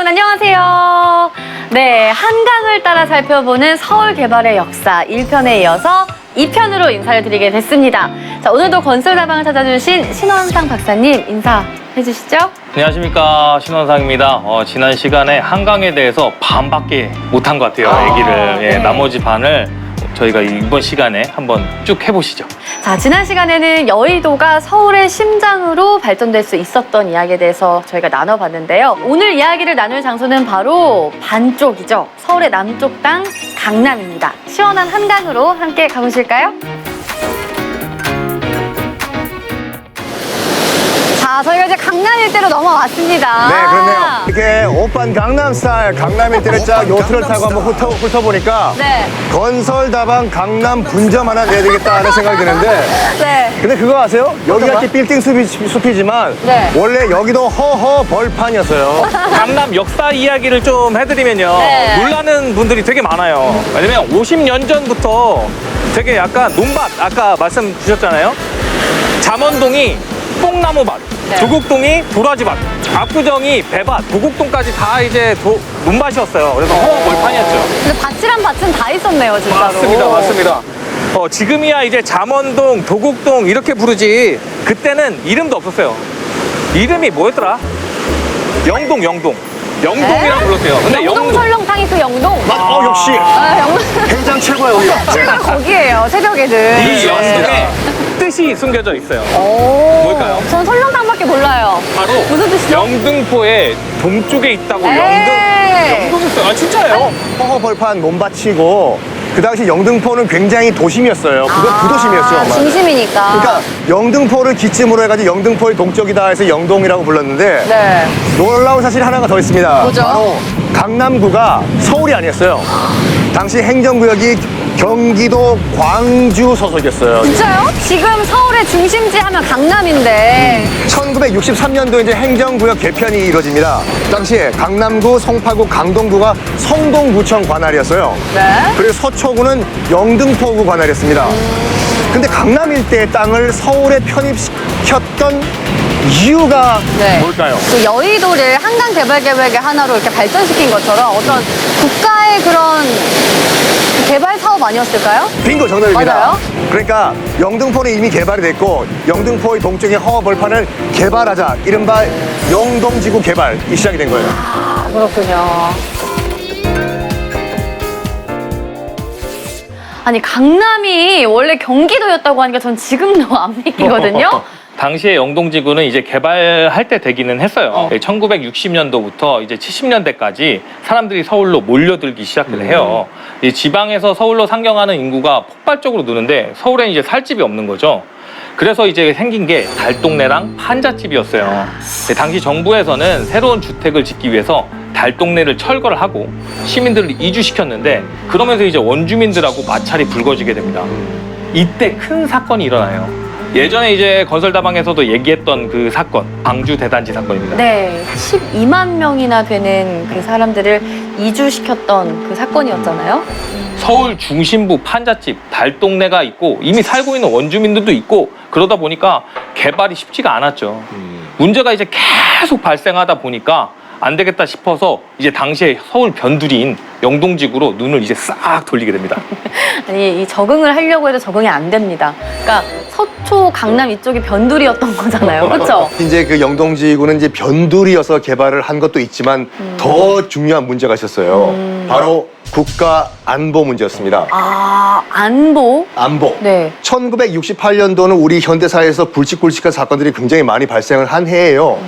여러분 안녕하세요. 네, 한강을 따라 살펴보는 서울 개발의 역사 1편에 이어서 2편으로 인사를 드리게 됐습니다. 자, 오늘도 건설다방을 찾아주신 신원상 박사님 인사해 주시죠. 안녕하십니까, 신원상입니다. 지난 시간에 한강에 대해서 반밖에 못한 것 같아요, 얘기를. 예, 네. 나머지 반을 저희가 이번 시간에 한번 쭉 해보시죠. 자, 지난 시간에는 여의도가 서울의 심장으로 발전될 수 있었던 이야기에 대해서 저희가 나눠봤는데요. 오늘 이야기를 나눌 장소는 바로 반쪽이죠. 서울의 남쪽 땅 강남입니다. 시원한 한강으로 함께 가보실까요? 자, 저희가 이제 강남 일대로 넘어왔습니다. 네, 그렇네요. 이렇게 오빤 강남 스타일, 강남 일대를 쫙 요트를 타고 한번 훑어보니까 네. 건설다방 강남 분점 하나 내야 되겠다 하는 생각이 드는데 네. 근데 그거 아세요? 여기가 이렇게 빌딩 숲이지만 네. 원래 여기도 허허 벌판이었어요. 강남 역사 이야기를 좀 해드리면요. 네. 놀라는 분들이 되게 많아요. 왜냐면 50년 전부터 되게 약간 논밭, 아까 말씀 주셨잖아요. 잠원동이 뽕나무밭, 네. 조국동이 도라지밭, 압구정이 배밭, 도곡동까지 다 이제 논밭이었어요. 그래서 허벌판이었죠. 근데 밭이란 밭은 다 있었네요, 진짜로. 맞습니다, 맞습니다. 지금이야 이제 잠원동, 도곡동 이렇게 부르지 그때는 이름도 없었어요. 이름이 뭐였더라? 영동이라고 불렀어요. 근데 영동 설렁탕이 그 영동. 역시 아, 영동. 회장 최고야 여기가. 최고는 거기예요, 새벽에는. 이 영동에 뜻이 숨겨져 있어요. 오. 뭘까요? 전 설렁탕밖에 몰라요. 바로 무슨 뜻이죠? 영등포의 동쪽에 있다고. 에이. 영동이었어요. 아 진짜예요? 허허 벌판 논밭이고 그 당시 영등포는 굉장히 도심이었어요. 그거 부도심이었죠. 정말. 중심이니까. 그러니까 영등포를 기점으로 해가지고 영등포의 동쪽이다 해서 영동이라고 불렀는데 네. 놀라운 사실이 하나가 더 있습니다. 뭐죠? 바로 강남구가 서울이 아니었어요. 당시 행정구역이 경기도 광주 소속이었어요. 진짜요? 지금 서울의 중심지 하면 강남인데. 1963년도 이제 행정구역 개편이 이루어집니다. 당시에 강남구, 송파구, 강동구가 성동구청 관할이었어요. 네. 그리고 서초구는 영등포구 관할이었습니다. 근데 강남 일대의 땅을 서울에 편입시켰던 이유가 네. 뭘까요? 그 여의도를 한강 개발 계획의 하나로 이렇게 발전시킨 것처럼 어떤 국가의 그런 개발 사업 아니었을까요? 빙고 정답입니다. 맞아요? 그러니까 영등포는 이미 개발이 됐고 영등포의 동쪽의 허허벌판을 개발하자. 이른바 영동지구 개발이 시작이 된 거예요. 아, 그렇군요. 아니, 강남이 원래 경기도였다고 하니까 전 지금도 안 믿기거든요. 당시에 영동지구는 이제 개발할 때 되기는 했어요. 1960년도부터 이제 70년대까지 사람들이 서울로 몰려들기 시작을 해요. 이 지방에서 서울로 상경하는 인구가 폭발적으로 느는데 서울에는 이제 살 집이 없는 거죠. 그래서 이제 생긴 게 달동네랑 판잣집이었어요. 당시 정부에서는 새로운 주택을 짓기 위해서 달동네를 철거를 하고 시민들을 이주시켰는데 그러면서 이제 원주민들하고 마찰이 불거지게 됩니다. 이때 큰 사건이 일어나요. 예전에 이제 건설다방에서도 얘기했던 그 사건, 광주 대단지 사건입니다. 네, 12만 명이나 되는 그 사람들을 이주시켰던 그 사건이었잖아요. 서울 중심부 판잣집, 달동네가 있고 이미 살고 있는 원주민들도 있고 그러다 보니까 개발이 쉽지가 않았죠. 문제가 이제 계속 발생하다 보니까 안 되겠다 싶어서 이제 당시에 서울 변두리인 영동지구로 눈을 이제 싹 돌리게 됩니다. 아니, 이 적응을 하려고 해도 적응이 안 됩니다. 그러니까 서초, 강남 이쪽이 변두리였던 거잖아요. 그렇죠? 이제 그 영동지구는 이제 변두리여서 개발을 한 것도 있지만 더 중요한 문제가 있었어요. 바로 국가 안보 문제였습니다. 아, 안보? 안보. 네. 1968년도는 우리 현대사회에서 굵직굵직한 사건들이 굉장히 많이 발생을 한 해예요.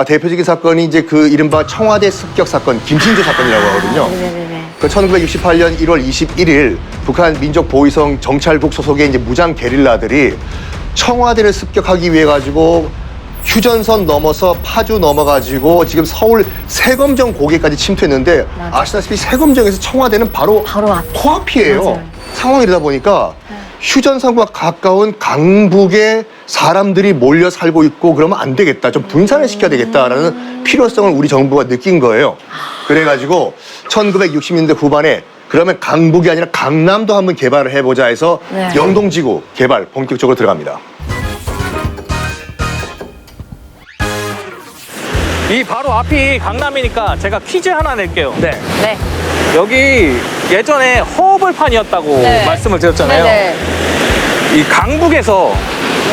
대표적인 사건이 이제 그 이른바 청와대 습격 사건, 김신조 사건이라고 하거든요. 네네네. 그 1968년 1월 21일 북한 민족보위성 정찰국 소속의 이제 무장 게릴라들이 청와대를 습격하기 위해 가지고 휴전선 넘어서 파주 넘어가지고 지금 서울 세검정 고개까지 침투했는데 아시다시피 세검정에서 청와대는 바로 앞. 코앞이에요. 맞아요. 상황이 이러다 보니까 휴전선과 가까운 강북에 사람들이 몰려 살고 있고 그러면 안 되겠다. 좀 분산을 시켜야 되겠다라는 필요성을 우리 정부가 느낀 거예요. 그래가지고 1960년대 후반에 그러면 강북이 아니라 강남도 한번 개발을 해보자 해서 네. 영동지구 개발 본격적으로 들어갑니다. 이 바로 앞이 강남이니까 제가 퀴즈 하나 낼게요. 네. 네. 여기 예전에 허벌판이었다고 네. 말씀을 드렸잖아요. 네네. 이 강북에서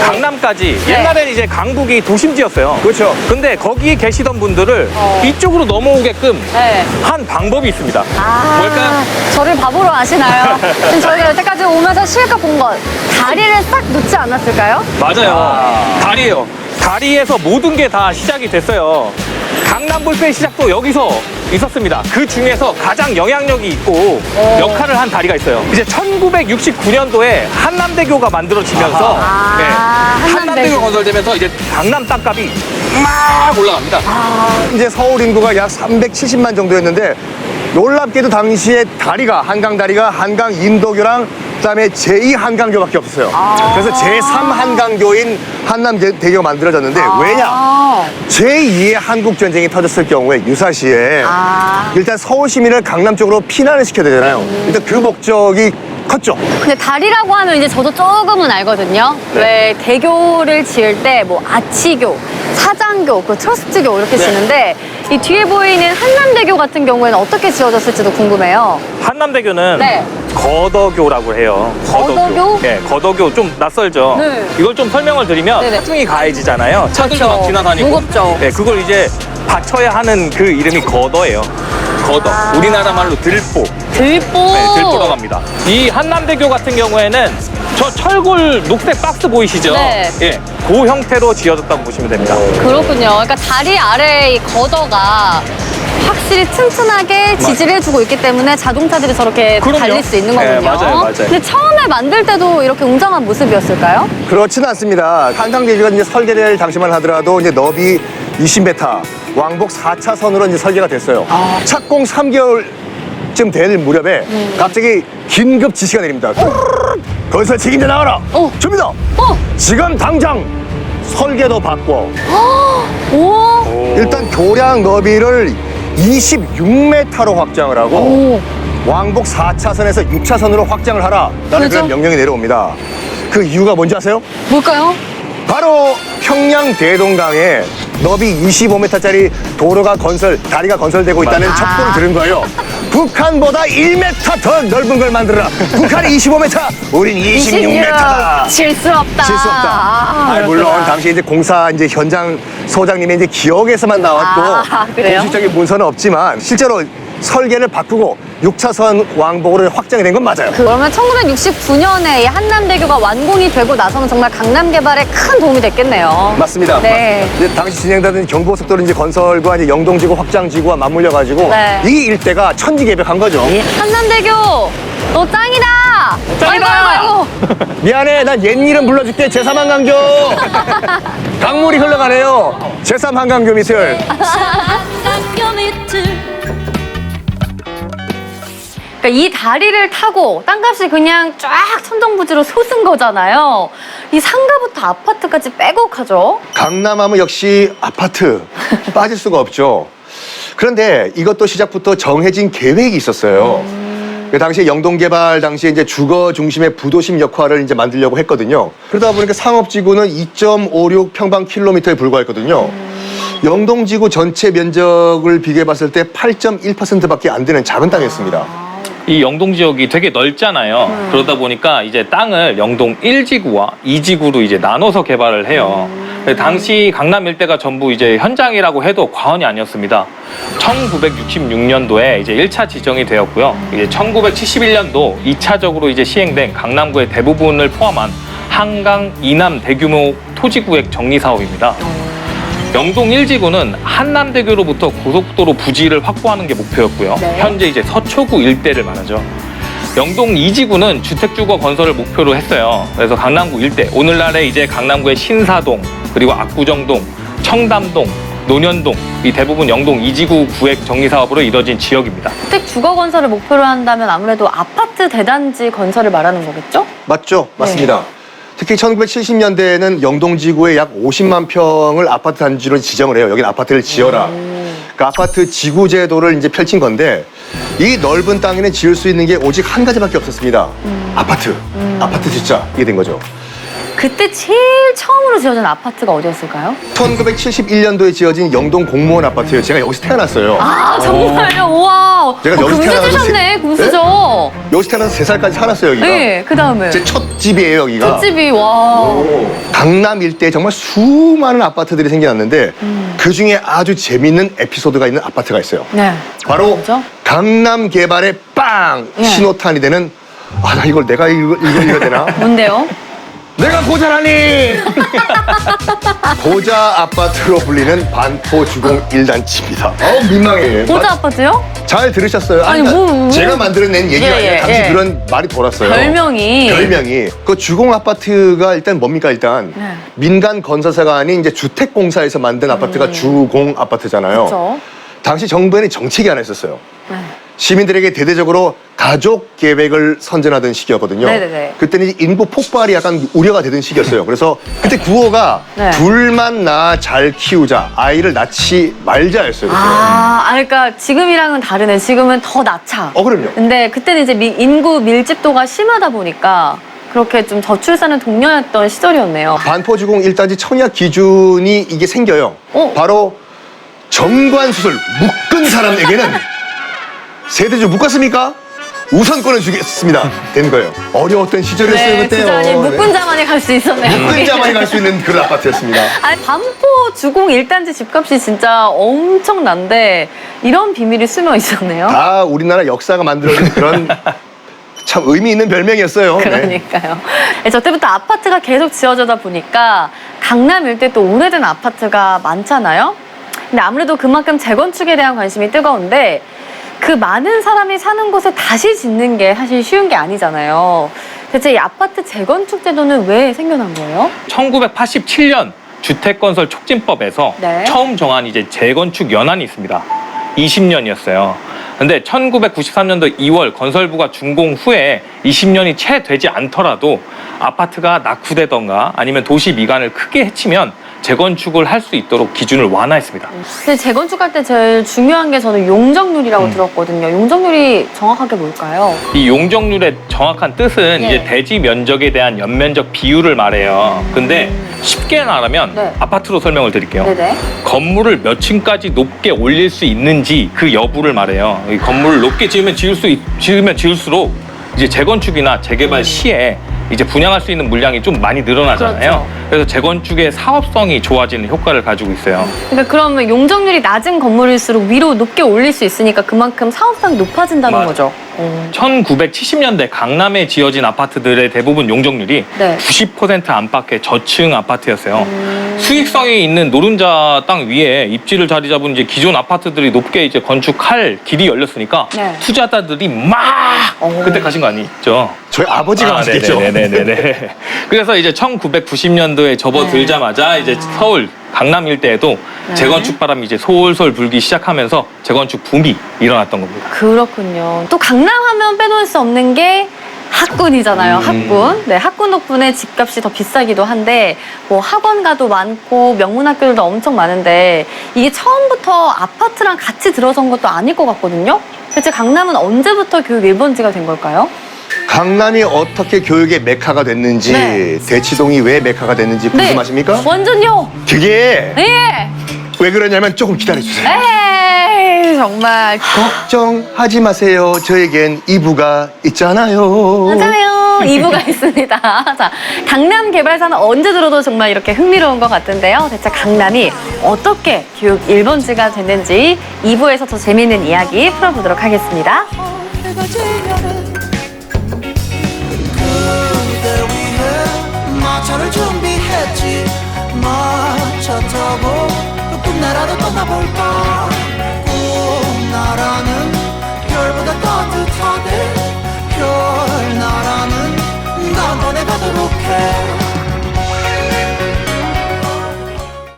강남까지 네. 옛날에는 이제 강북이 도심지였어요. 그렇죠. 근데 거기 계시던 분들을 어. 이쪽으로 넘어오게끔 네. 한 방법이 있습니다. 아, 뭘까요? 저를 바보로 아시나요? 지금 저희가 여태까지 오면서 실컷 본 건 다리를 싹 놓지 않았을까요? 맞아요. 다리예요. 다리에서 모든 게 다 시작이 됐어요. 강남 볼펜 시작도 여기서 있었습니다. 그 중에서 가장 영향력이 있고 역할을 한 다리가 있어요. 이제 1969년도에 한남대교가 만들어지면서 네, 한남대교 건설되면서 이제 강남 땅값이 막 올라갑니다. 이제 서울 인구가 약 370만 정도였는데 놀랍게도 당시에 다리가 한강 다리가 한강 인도교랑 그다음에 제2 한강교밖에 없었어요. 그래서 제3 한강교인 한남대교가 만들어졌는데 왜냐? 제2의 한국 전쟁이 터졌을 경우에 유사시에 일단 서울 시민을 강남 쪽으로 피난을 시켜야 되잖아요. 일단 그 목적이 컸죠. 근데 다리라고 하면 이제 저도 조금은 알거든요. 네. 왜 대교를 지을 때 뭐 아치교, 사장교, 그 트러스트교 이렇게 지는데 이 뒤에 보이는 한남대교 같은 경우에는 어떻게 지어졌을지도 궁금해요. 한남대교는 네. 거더교라고 해요. 거더교? 네, 거더교 좀 낯설죠. 네. 이걸 좀 설명을 드리면 네네. 차중이 가해지잖아요. 차들도 그렇죠. 막 지나다니고. 무겁죠. 네, 그걸 이제 받쳐야 하는 그 이름이 거더예요. 거더. 우리나라 말로 들보. 들보. 네, 들보라고 합니다. 이 한남대교 같은 경우에는 저 철골 녹색 박스 보이시죠? 네. 예, 그 형태로 지어졌다고 보시면 됩니다. 그렇군요. 그러니까 다리 아래 이 거더가 확실히 튼튼하게 지지를 해주고 있기 때문에 자동차들이 저렇게 그럼요. 달릴 수 있는 네, 거군요. 맞아요, 맞아요. 근데 처음에 만들 때도 이렇게 웅장한 모습이었을까요? 그렇지는 않습니다. 한강대교가 이제 설계될 당시만 하더라도 이제 너비 20m, 왕복 4차선으로 이제 설계가 됐어요. 착공 3개월쯤 될 무렵에 갑자기 긴급 지시가 내립니다. 건설 책임자 나와라. 줍니다. 지금 당장 설계도 바꿔. 오. 일단 교량 너비를 26m로 확장을 하고 왕복 4차선에서 6차선으로 확장을 하라. 라는 그렇죠. 그런 명령이 내려옵니다. 그 이유가 뭔지 아세요? 뭘까요? 바로 평양 대동강에 너비 25m짜리 다리가 건설되고 있다는 첩보를 들은 거예요. 북한보다 1m 더 넓은 걸 만들어라. 북한이 25m, 우린 26m다. 질 수 없다. 질 수 없다. 물론 그렇구나. 당시 이제 공사 이제 현장 소장님이 이제 기억에서만 나왔고 그래요? 공식적인 문서는 없지만 실제로 설계를 바꾸고 6차선 왕복으로 확장이 된 건 맞아요. 그러면 1969년에 이 한남대교가 완공이 되고 나서는 정말 강남 개발에 큰 도움이 됐겠네요. 맞습니다. 네. 이제 당시 진행되던 경부고속도로 이제 건설과 이제 영동지구 확장지구와 맞물려가지고 네. 이 일대가 천지개벽한 거죠. 한남대교, 너 짱이다. 짱이다! 아이고, 아이고. 미안해, 난 옛 이름 불러줄게. 제3한강교. 강물이 흘러가네요. 제3한강교 미술. 그러니까 이 다리를 타고 땅값이 그냥 쫙 천정부지로 솟은 거잖아요. 이 상가부터 아파트까지 빼곡하죠. 강남하면 역시 아파트 빠질 수가 없죠. 그런데 이것도 시작부터 정해진 계획이 있었어요. 그 당시에 영동개발 당시에 이제 주거 중심의 부도심 역할을 이제 만들려고 했거든요. 그러다 보니까 상업지구는 2.56 평방킬로미터에 불과했거든요. 영동지구 전체 면적을 비교해봤을 때 8.1%밖에 안 되는 작은 땅이었습니다. 이 영동 지역이 되게 넓잖아요. 그러다 보니까 이제 땅을 영동 1지구와 2지구로 이제 나눠서 개발을 해요. 당시 강남 일대가 전부 이제 현장이라고 해도 과언이 아니었습니다. 1966년도에 이제 1차 지정이 되었고요. 이제 1971년도 2차적으로 이제 시행된 강남구의 대부분을 포함한 한강 이남 대규모 토지구획 정리 사업입니다. 영동 1지구는 한남대교로부터 고속도로 부지를 확보하는 게 목표였고요. 네. 현재 이제 서초구 일대를 말하죠. 영동 2지구는 주택주거 건설을 목표로 했어요. 그래서 강남구 일대, 오늘날의 이제 강남구의 신사동, 그리고 압구정동, 청담동, 논현동, 이 대부분 영동 2지구 구획 정리 사업으로 이뤄진 지역입니다. 주택 주거 건설을 목표로 한다면 아무래도 아파트 대단지 건설을 말하는 거겠죠? 맞죠? 맞습니다. 특히 1970년대에는 영동지구에 약 50만 평을 아파트 단지로 지정을 해요. 여긴 아파트를 지어라. 그 아파트 지구 제도를 이제 펼친 건데 이 넓은 땅에는 지을 수 있는 게 오직 한 가지밖에 없었습니다. 아파트 짓자. 이게 된 거죠. 그때 제일 처음으로 지어진 아파트가 어디였을까요? 1971년도에 지어진 영동 공무원 아파트예요. 제가 여기서 태어났어요. 아, 정말요? 우와. 제가 여기서 태어나서 금수저셨네, 금수저. 여기서 태어나서 3살까지 살았어요, 여기가. 네, 그 다음에. 제 첫 집이에요, 여기가. 첫집이, 와. 강남 일대에 정말 수많은 아파트들이 생겨났는데 그중에 아주 재밌는 에피소드가 있는 아파트가 있어요. 네. 바로 뭐죠? 강남 개발의 빵! 네. 신호탄이 되는 나 이걸 내가 읽어야 되나? 뭔데요? 내가 고자라니! 고자 아파트로 불리는 반포 주공 1단지입니다. 민망해. 고자 아파트요? 잘 들으셨어요? 아니, 뭐. 제가 만들어낸 얘기가 아니라 당시 그런 말이 돌았어요. 별명이. 그 주공 아파트가 일단 뭡니까 일단 네. 민간 건설사가 아닌 이제 주택공사에서 만든 아파트가 주공 아파트잖아요. 그렇죠. 당시 정부에는 정책이 하나 있었어요. 네. 시민들에게 대대적으로 가족 계획을 선전하던 시기였거든요. 네네네. 그때는 이제 인구 폭발이 약간 우려가 되던 시기였어요. 그래서 그때 구호가 네. 둘만 낳아 잘 키우자, 아이를 낳지 말자였어요. 그때. 그러니까 지금이랑은 다르네. 지금은 더 낳자. 그럼요. 근데 그때는 이제 인구 밀집도가 심하다 보니까 그렇게 좀 저출산을 독려했던 시절이었네요. 반포주공 1단지 청약 기준이 이게 생겨요. 바로 정관수술 묶은 사람에게는 세대주 묶었습니까? 우선권을 주겠습니다. 된 거예요. 어려웠던 시절이었어요, 네, 그때요. 진짜 아니, 묶은 자만이 갈 수 있었네요. 묶은 자만이 갈 수 있는 그런 아파트였습니다. 아니, 반포 주공 1단지 집값이 진짜 엄청난데 이런 비밀이 숨어 있었네요. 다 우리나라 역사가 만들어진 그런 참 의미 있는 별명이었어요. 네. 그러니까요. 네, 저 때부터 아파트가 계속 지어져다 보니까 강남 일대 또 오래된 아파트가 많잖아요. 근데 아무래도 그만큼 재건축에 대한 관심이 뜨거운데 그 많은 사람이 사는 곳에 다시 짓는 게 사실 쉬운 게 아니잖아요. 대체 이 아파트 재건축 제도는 왜 생겨난 거예요? 1987년 주택건설 촉진법에서 네. 처음 정한 이제 재건축 연한이 있습니다. 20년이었어요. 근데 1993년도 2월 건설부가 준공 후에 20년이 채 되지 않더라도 아파트가 낙후되던가 아니면 도시 미관을 크게 해치면 재건축을 할 수 있도록 기준을 완화했습니다. 근데 재건축할 때 제일 중요한 게 저는 용적률이라고 들었거든요. 용적률이 정확하게 뭘까요? 이 용적률의 정확한 뜻은 네. 이제 대지 면적에 대한 연면적 비율을 말해요. 근데 쉽게 말하면 네. 아파트로 설명을 드릴게요. 네네. 건물을 몇 층까지 높게 올릴 수 있는지 그 여부를 말해요. 이 건물을 높게 지으면 지을수록 이제 재건축이나 재개발 시에 이제 분양할 수 있는 물량이 좀 많이 늘어나잖아요. 그렇죠. 그래서 재건축의 사업성이 좋아지는 효과를 가지고 있어요. 그러니까 그러면 용적률이 낮은 건물일수록 위로 높게 올릴 수 있으니까 그만큼 사업성이 높아진다는 맞아요. 거죠. 1970년대 강남에 지어진 아파트들의 대부분 용적률이 네. 90% 안팎의 저층 아파트였어요. 수익성이 있는 노른자 땅 위에 입지를 자리 잡은 이제 기존 아파트들이 높게 이제 건축할 길이 열렸으니까 네. 투자자들이 막 그때 가신 거 아니죠? 저희 아버지가 하시겠죠. 네네네네. 그래서 이제 1990년도에 접어들자마자 이제 서울 강남 일대에도 네. 재건축 바람이 이제 솔솔 불기 시작하면서 재건축 붐이 일어났던 겁니다. 그렇군요. 또 강남 하면 빼놓을 수 없는 게 학군이잖아요. 학군. 네, 학군 덕분에 집값이 더 비싸기도 한데 뭐 학원가도 많고 명문학교들도 엄청 많은데 이게 처음부터 아파트랑 같이 들어선 것도 아닐 것 같거든요. 대체 강남은 언제부터 교육 1번지가 된 걸까요? 강남이 어떻게 교육의 메카가 됐는지, 네. 대치동이 왜 메카가 됐는지 궁금하십니까? 완전요. 그게 예. 왜 그러냐면 조금 기다려주세요. 에이, 정말. 걱정하지 마세요. 저에겐 2부가 있잖아요. 맞아요. 2부가 있습니다. 자, 강남 개발사는 언제 들어도 정말 이렇게 흥미로운 것 같은데요. 대체 강남이 어떻게 교육 1번지가 됐는지 2부에서 더 재미있는 이야기 풀어보도록 하겠습니다. 마차를 준비했지 마차 타고 꿈나라도 떠나볼까